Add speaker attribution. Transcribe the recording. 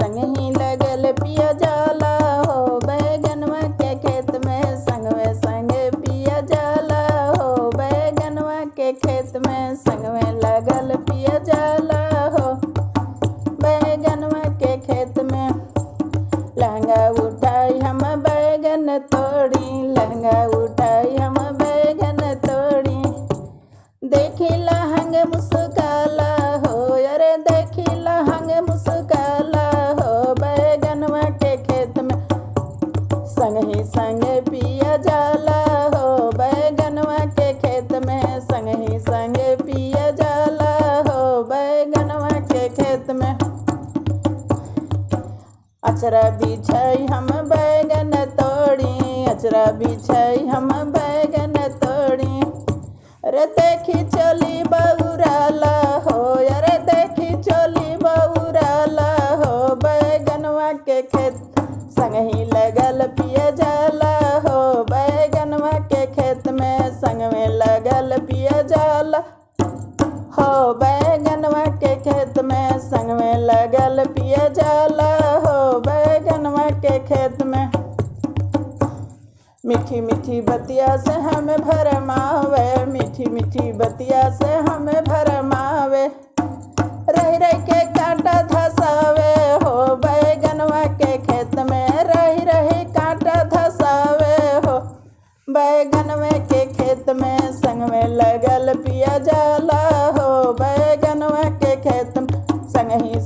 Speaker 1: संग ही लगल पिया जाला हो बैगनवा के खेत में संग में संगे पिया जाला हो बैगनवा के खेत में संग में लगल पिया जाला हो बैगनवा के खेत में। लहंगा उठाई हम बैगन तोड़ी लहंगा उठाई हम बैगन तोड़ी देखी लहंग मुस्काला हो अरे देखी लहंग मुस्काला हो बैगनवा के खेत में संग ही संग पिया जाला हो बैगनवा के खेत में संग ही संग पिया जाला हो बैगनवा के खेत में। अचरा बिछाई हम बैगन तोड़ी अचरा बिछाई हम बैगन तोड़ी अरे देखी चली बउराला हो अरे देखी चली बउराला हो बैगनवा के खेत संग ही लगल पिया जाला हो बैगनवा के खेत में संग में लगल पिया जाला हो बैगनवा के खेत में संग में लगल पिया जाला हो बैगनवा के खेत में। मीठी मीठी बतिया से हमें भरमावे मीठी मीठी बतिया से हमें भरमावे रही रही के कांटा धसावे हो बैगनवा के खेत में रही रही कांटा धसावे हो बैगनवे के खेत में संग में लगल पिया जाला हो बैगनवा के खेत में संग ही